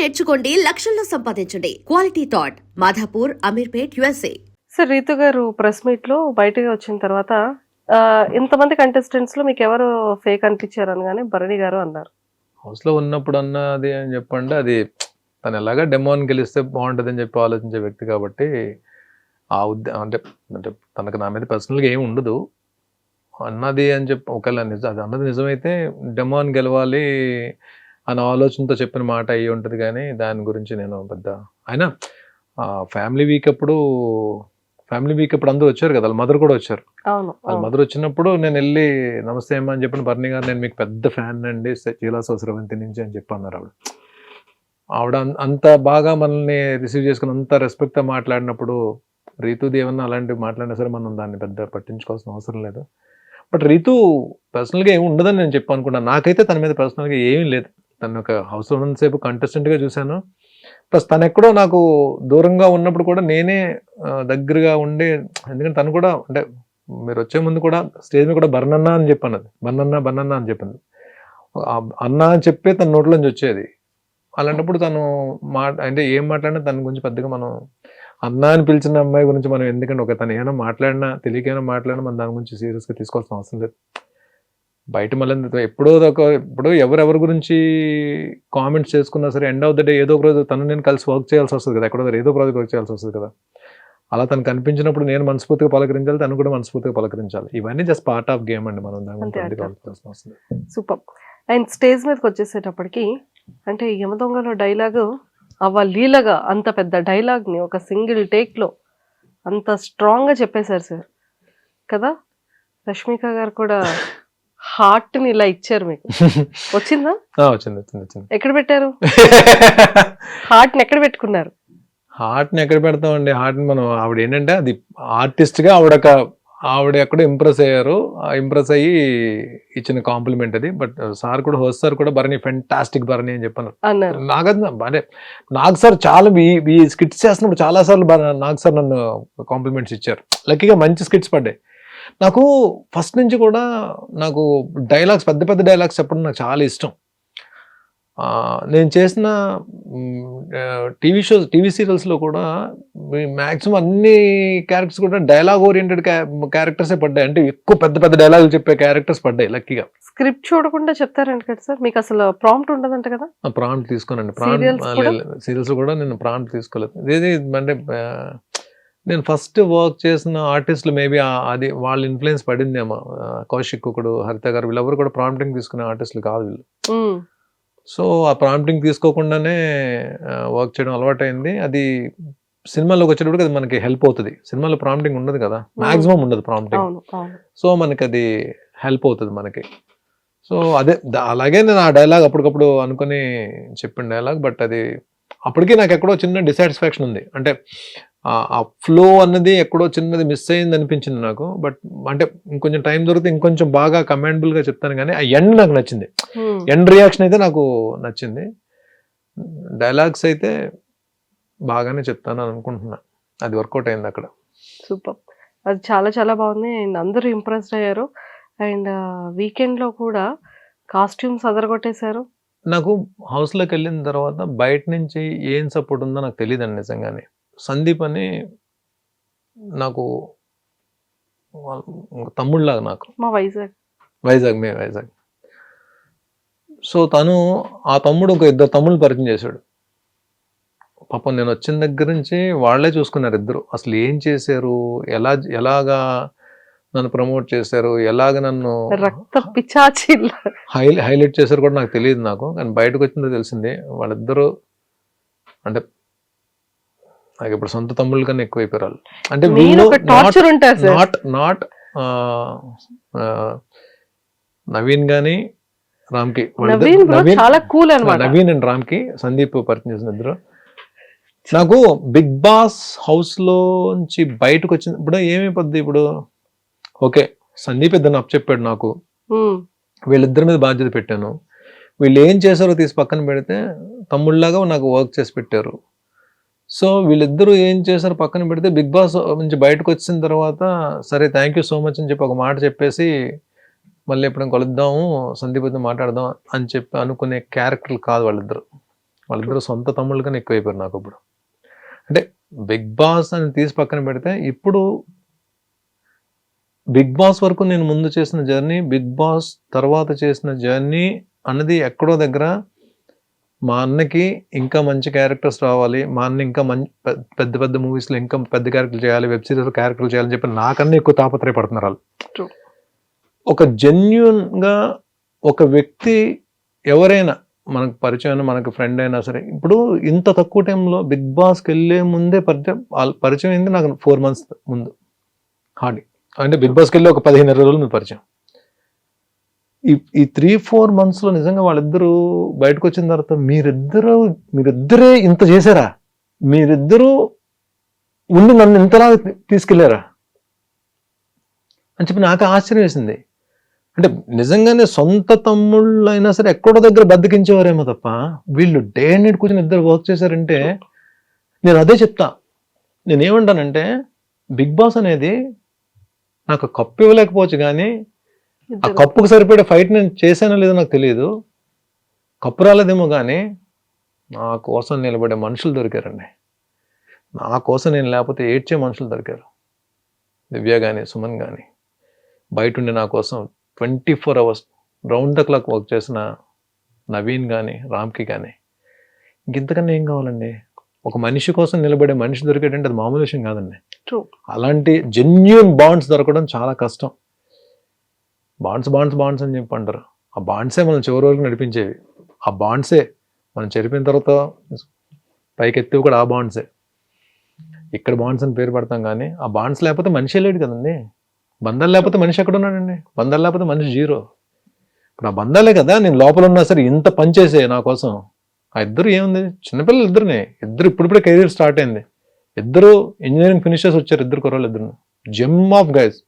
నేర్చుకోండి, లక్షల్లో సంపాదించండి. Quality thought Madhapur, Ameerpet, USA. Sir Ritu garu press meet లో బయటకు వచ్చిన తర్వాత ఇంతమంది కంటెస్టెంట్స్ లో మీకు ఎవరు ఫేక్ అనిపించారు అనగానే భరణి గారు అన్నారు. హౌస్ లో ఉన్నప్పుడు అన్నది అని చెప్పండి, అది తను ఎలాగా డెమోని గెలిస్తే బాగుంటుంది అని చెప్పి ఆలోచించే వ్యక్తి కాబట్టి ఆ అంటే అంటే తనకు నా మీద పర్సనల్గా ఏమి ఉండదు. అన్నది అని చెప్పి ఒకవేళ నిజం అది అన్నది నిజమైతే డెమోని గెలవాలి అన్న ఆలోచనతో చెప్పిన మాట అయ్యి ఉంటుంది. కానీ దాని గురించి నేను పెద్ద అయినా ఫ్యామిలీ వీక్ అప్పుడు అందరూ వచ్చారు కదా, వాళ్ళ మదర్ కూడా వచ్చారు. వాళ్ళ మదర్ వచ్చినప్పుడు నేను వెళ్ళి నమస్తే అమ్మా అని చెప్పిన భరణి గారు, నేను మీకు పెద్ద ఫ్యాన్ అండి చీలాసో స్రవంతి నుంచి అని చెప్పి అన్నారు. ఆవిడ అంత బాగా మనల్ని రిసీవ్ చేసుకుని అంత రెస్పెక్ట్తో మాట్లాడినప్పుడు రీతుది ఏమన్నా అలాంటివి మాట్లాడినా సరే మనం దాన్ని పెద్ద పట్టించుకోవాల్సిన అవసరం లేదు. బట్ రీతు పర్సనల్గా ఏమి ఉండదని నేను చెప్పి అనుకున్నాను. నాకైతే తన మీద పర్సనల్గా ఏమీ లేదు. తను ఒక హౌస్ లో ఉన్నంతసేపు కంటెస్టెంట్గా చూశాను. ప్లస్ తను ఎక్కడో నాకు దూరంగా ఉన్నప్పుడు కూడా నేనే దగ్గరగా ఉండి, ఎందుకంటే తను కూడా అంటే మీరు వచ్చే ముందు కూడా స్టేజ్ మీద కూడా బర్నన్నా అని చెప్పాను, అది బర్నన్నా అని చెప్పింది. అన్న అని చెప్పే తన నోట్లోంచి వచ్చేది. అలాంటప్పుడు తను అంటే ఏం మాట్లాడినా తన గురించి పెద్దగా మనం అన్న అని పిలిచిన అమ్మాయి గురించి మనం ఎందుకంటే తను ఏమైనా మాట్లాడినా తెలియకైనా మాట్లాడినా మనం దాని గురించి సీరియస్గా తీసుకోవాల్సిన అవసరం లేదు. బయట మళ్ళీ ఇప్పుడు ఎవరెవరి గురించి కామెంట్స్ చేసుకున్నా సరే ఎండ్ ఆఫ్ ద డే ఏదో ఒక రోజు తను నేను కలిసి వర్క్ చేయాల్సి వస్తుంది కదా, ఎక్కడో ఏదో ప్రాజెక్ట్ వర్క్ చేయాల్సి వస్తుంది కదా. అలా తను కనిపించినప్పుడు నేను మనస్ఫూర్తిగా పలకరించాలి, తను కూడా మనస్ఫూర్తిగా పలకరించాలి. ఇవన్నీ జస్ట్ పార్ట్ ఆఫ్ గేమ్ అండి. మనం దాని గురించి సూపర్. అండ్ స్టేజ్ మీదకి వచ్చేసేటప్పటికి అంటే యమదొంగలో డైలాగు లీలగా అంత పెద్ద డైలాగ్ని ఒక సింగిల్ టేక్లో అంత స్ట్రాంగ్గా చెప్పేశారు సార్ కదా. రష్మిక గారు కూడా హార్ట్ని ఇలా ఇచ్చారు మీకు. వచ్చిందా? వచ్చింది. ఎక్కడ పెట్టారు హార్ట్ని? ఎక్కడ పెట్టుకున్నారు? హార్ట్ని ఎక్కడ పెడతామండి? హార్ట్ని మనం ఆవిడ ఏంటంటే అది ఆర్టిస్ట్గా ఆవిడ ఎక్కడో ఇంప్రెస్ అయ్యారు. ఇంప్రెస్ అయ్యి ఇచ్చిన కాంప్లిమెంట్ అది. బట్ సార్ కూడా హోస్ట్ సార్ కూడా భరణి ఫెంటాస్టిక్ భరణి అని చెప్పాను. నాగ్ సార్ చాలా ఈ స్కిట్స్ చేస్తున్నప్పుడు చాలా సార్లు నాగ్ సార్ నన్ను కాంప్లిమెంట్స్ ఇచ్చారు. లక్కీగా మంచి స్కిట్స్ పడ్డాయి. నాకు ఫస్ట్ నుంచి కూడా నాకు డైలాగ్స్ పెద్ద పెద్ద డైలాగ్స్ చెప్పడం నాకు చాలా ఇష్టం. నేను చేసిన టీవీ సీరియల్స్లో కూడా మ్యాక్సిమం అన్ని క్యారెక్టర్స్ కూడా డైలాగ్ ఓరియంటెడ్ క్యారెక్టర్సే పడ్డాయి. అంటే ఎక్కువ పెద్ద పెద్ద డైలాగులు చెప్పే క్యారెక్టర్స్ పడ్డాయి లక్కీగా. స్క్రిప్ట్ చూడకుండా చెప్తారంట కదా సార్, మీకు అసలు ప్రాంప్ట్ ఉండదంట కదా? ప్రాంప్ట్ తీసుకోనండి. సీరియల్స్ కూడా నేను ప్రాంప్ట్ తీసుకోలేదు. ఇది అంటే నేను ఫస్ట్ వర్క్ చేసిన ఆర్టిస్టులు మేబీ అది వాళ్ళ ఇన్ఫ్లుయెన్స్ పడిందేమో. కౌశిక్ కుకుడు, హరిత గారు వీళ్ళెవరు కూడా ప్రాంప్టింగ్ తీసుకునే ఆర్టిస్టులు కాదు వీళ్ళు. సో ఆ ప్రాంప్టింగ్ తీసుకోకుండానే వర్క్ చేయడం అలవాటైంది. అది సినిమాలోకి వచ్చేటప్పుడు అది మనకి హెల్ప్ అవుతుంది. సినిమాలో ప్రాంప్టింగ్ ఉండదు కదా, మాక్సిమం ఉండదు ప్రాంప్టింగ్. సో మనకి అది హెల్ప్ అవుతుంది మనకి. సో అదే అలాగే నేను ఆ డైలాగ్ అప్పటికప్పుడు అనుకుని చెప్పిన డైలాగ్. బట్ అది అప్పటికీ నాకు ఎక్కడో చిన్న డిసాటిస్ఫాక్షన్ ఉంది. అంటే ఆ ఫ్లో అన్నది ఎక్కడో చిన్నది మిస్ అయింది అనిపించింది నాకు. బట్ అంటే ఇంకొంచెం టైం దొరికితే ఇంకొంచెం బాగా కమాండబుల్గా చెప్తాను. కానీ ఆ ఎండ్ నాకు నచ్చింది. ఎండ్ రియాక్షన్ అయితే నాకు నచ్చింది. డైలాగ్స్ అయితే బాగానే చెప్తాను అని అనుకుంటున్నా. అది వర్కౌట్ అయింది అక్కడ. సూపర్. అది చాలా చాలా బాగుంది. అండ్ అందరూ ఇంప్రెస్డ్ అయ్యారు. అండ్ వీకెండ్లో కూడా కాస్ట్యూమ్స్ అదరగొట్టేశారు. నాకు హౌస్లోకి వెళ్ళిన తర్వాత బయట నుంచి ఏం సపోర్ట్ ఉందో నాకు తెలియదండి నిజంగానే. సందీప్ అని నాకు తమ్ముళ్ళలాగా, నాకు వైజాగ్. సో ఆ తమ్ముడు ఒక 2 తమ్ముళ్ళు పరిచయం చేశాడు. పాపం నేను వచ్చిన దగ్గర నుంచి వాళ్ళే చూసుకున్నారు ఇద్దరు. అసలు ఏం చేశారు, ఎలాగా నన్ను ప్రమోట్ చేశారు, ఎలాగ నన్ను హైలైట్ చేశారు కూడా నాకు తెలియదు. నాకు కానీ బయటకు వచ్చిందో తెలిసింది. వాళ్ళిద్దరూ అంటే నాకు ఇప్పుడు సొంత తమ్ముళ్ళ కన్నా ఎక్కువైపోయారు. అంటే నాట్ నవీన్ గానీ రామ్కి, నవీన్ అండ్ రామ్కి సందీప్ పరిచయం చేసిన ఇద్దరు. నాకు బిగ్ బాస్ హౌస్ లోంచి బయటకు వచ్చిన ఇప్పుడు ఏమైపోద్ది, ఇప్పుడు ఓకే సందీప్ ఇద్దరిని అప్పచెప్పాడు నాకు, వీళ్ళిద్దరి మీద బాధ్యత పెట్టాను. వీళ్ళు ఏం చేశారో తీసి పక్కన పెడితే తమ్ముళ్ళలాగా నాకు వర్క్ చేసి పెట్టారు. సో వీళ్ళిద్దరూ ఏం చేశారు పక్కన పెడితే బిగ్ బాస్ నుంచి బయటకు వచ్చిన తర్వాత సరే థ్యాంక్ యూ సో మచ్ అని చెప్పి ఒక మాట చెప్పేసి మళ్ళీ ఎప్పుడైనా కలుద్దాము సందీప్తో మాట్లాడదాం అని చెప్పి అనుకునే క్యారెక్టర్లు కాదు వాళ్ళిద్దరు. వాళ్ళిద్దరు సొంత తమ్ముళ్ళు కన్నా ఎక్కువైపోయారు నాకు ఇప్పుడు. అంటే బిగ్ బాస్ అని తీసి పక్కన పెడితే ఇప్పుడు బిగ్ బాస్ వరకు నేను ముందు చేసిన జర్నీ, బిగ్ బాస్ తర్వాత చేసిన జర్నీ అన్నది ఎక్కడో దగ్గర మా అన్నకి ఇంకా మంచి క్యారెక్టర్స్ రావాలి, మా అన్న ఇంకా పెద్ద పెద్ద మూవీస్లో ఇంకా పెద్ద క్యారెక్టర్లు చేయాలి, వెబ్ సిరీస్లో క్యారెక్టర్లు చేయాలని చెప్పి నాకన్నా ఎక్కువ తాపత్రయపడుతున్నారు వాళ్ళు. True. ఒక జెన్యున్గా ఒక వ్యక్తి ఎవరైనా మనకు పరిచయం, మనకు ఫ్రెండ్ అయినా సరే, ఇప్పుడు ఇంత తక్కువ టైంలో బిగ్ బాస్కి వెళ్ళే ముందే పరిచయం అయింది నాకు 4 months ముందు హార్డ్. అంటే బిగ్ బాస్కి వెళ్ళి ఒక 15 రోజులు ముందు పరిచయం. ఈ 3-4 monthsలో నిజంగా వాళ్ళిద్దరూ బయటకు వచ్చిన తర్వాత మీరిద్దరే ఇంత చేశారా, మీరిద్దరూ ఉండి నన్ను ఇంతలా తీసుకెళ్లారా అని చెప్పి నాకు ఆశ్చర్యం వేసింది. అంటే నిజంగానే సొంత తమ్ముళ్ళు అయినా సరే ఎక్కడో దగ్గర బద్దకించేవారేమో తప్ప వీళ్ళు డే అండ్ నైట్ కూర్చొని ఇద్దరు వర్క్ చేశారంటే నేను అదే చెప్తా. నేనేమంటానంటే బిగ్ బాస్ అనేది నాకు కప్పు ఇవ్వలేకపోవచ్చు, కానీ ఆ కప్పుకు సరిపడే ఫైట్ నేను చేశానో లేదో నాకు తెలియదు, కప్పు రాలేదేమో, కానీ నా కోసం నిలబడే మనుషులు దొరికారండి. నా కోసం నేను లేకపోతే ఏడ్చే మనుషులు దొరికారు. దివ్య కానీ సుమన్ కానీ, బయట ఉండి నా కోసం 24 hours round the clock work చేసిన నవీన్ కానీ రామ్కి కానీ, ఇంతకన్నా ఏం కావాలండి? ఒక మనిషి కోసం నిలబడే మనిషి దొరికేటంటే అది మామూలు విషయం కాదండి. అలాంటి జెన్యూన్ బాండ్స్ దొరకడం చాలా కష్టం. బాండ్స్ అని చెప్పి అంటారు. ఆ బాండ్సే మనం చివరి వరకు నడిపించేవి. ఆ బాండ్సే మనం చెరిపిన తర్వాత పైకెత్తివి కూడా ఆ బాండ్సే. ఇక్కడ బాండ్స్ అని పేరు పెడతాం, కానీ ఆ బాండ్స్ లేకపోతే మనిషి లేడు కదండి. బంధాలు లేకపోతే మనిషి ఎక్కడ ఉన్నాడండి? బంధాలు లేకపోతే మనిషి జీరో. ఇప్పుడు ఆ బంధాలే కదా నేను లోపల ఉన్నా సరే ఇంత పనిచేసే నా కోసం. ఆ ఇద్దరు ఏముంది, చిన్నపిల్లలు ఇద్దరు ఇప్పుడిప్పుడే కెరీర్ స్టార్ట్ అయింది. ఇద్దరు ఇంజనీరింగ్ ఫినిష్ చేసి వచ్చారు, ఇద్దరు కుర్రోళ్ళు ఇద్దరు. జెమ్ ఆఫ్ గైస్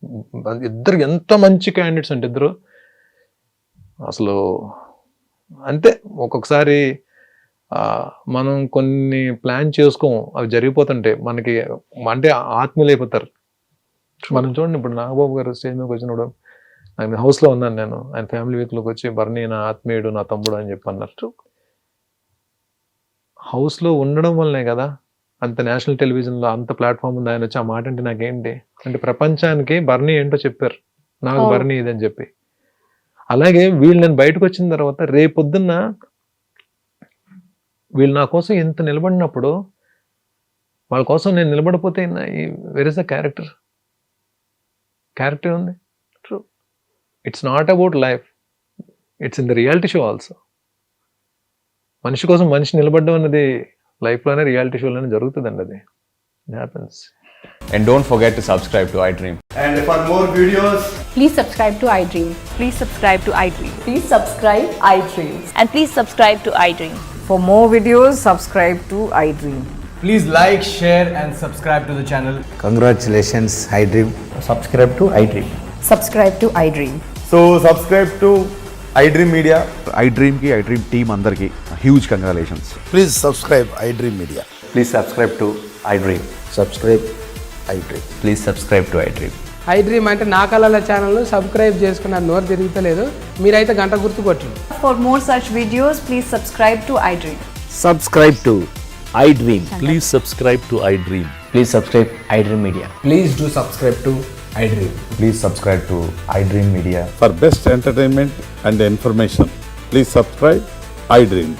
ఇద్దరు, ఎంత మంచి క్యాండిడేట్స్ అంటే ఇద్దరు. అసలు అంతే, ఒక్కొక్కసారి మనం కొన్ని ప్లాన్ చేసుకోం, అవి జరిగిపోతుంటే మనకి అంటే ఆత్మీయులు అయిపోతారు. మనం చూడండి, ఇప్పుడు నాగబాబు గారు స్టేజ్ మీదకి వచ్చినప్పుడు ఆయన హౌస్లో ఉన్నాను నేను, ఆయన ఫ్యామిలీ వీక్లోకి వచ్చి బర్నీ నా ఆత్మీయుడు, నా తమ్ముడు అని చెప్పి అన్నారు. హౌస్లో ఉండడం వల్లనే కదా అంత నేషనల్ టెలివిజన్లో అంత ప్లాట్ఫామ్ ఉంది. ఆయన వచ్చి ఆ మాట అంటే నాకేంటి అంటే ప్రపంచానికి బర్నీ ఏంటో చెప్పారు, నాకు బర్నీ ఇదని చెప్పి. అలాగే వీళ్ళు నేను బయటకు వచ్చిన తర్వాత రేపొద్దున్న వీళ్ళు నా కోసం ఎంత నిలబడినప్పుడు వాళ్ళ కోసం నేను నిలబడిపోతే వేర్ ఇస్ ద క్యారెక్టర్ ఉంది. True, it's not about life, it's in the reality show also. మనిషి కోసం మనిషి నిలబడడం అనేది లైఫ్లోనే రియాలిటీ షోలోనే జరుగుతుందండి. అది happens. And don't forget to subscribe to iDream. And for more videos, Please subscribe to iDream. Please subscribe to iDream. Please subscribe iDream. And please subscribe to iDream. For more videos, subscribe to iDream. please like, share and subscribe to the channel. Congratulations, iDream. Subscribe to iDream. Subscribe to iDream. So subscribe to iDream Media. iDream ki iDream team andarki huge congratulations. Please subscribe iDream Media. Please subscribe to iDream. Subscribe iDream. Please subscribe to iDream. iDream అంటే నా కళల ఛానల్ను subscribe చేసుకున్న నోరు తిరుగుతలేదు, మీరైతే గంట గుర్తు కొట్టండి. For more such videos, please subscribe to iDream. Subscribe to iDream. Please subscribe to iDream. Please subscribe iDream Media. Please do subscribe to iDream. Please subscribe to iDream Media. For best entertainment and information, please subscribe iDream.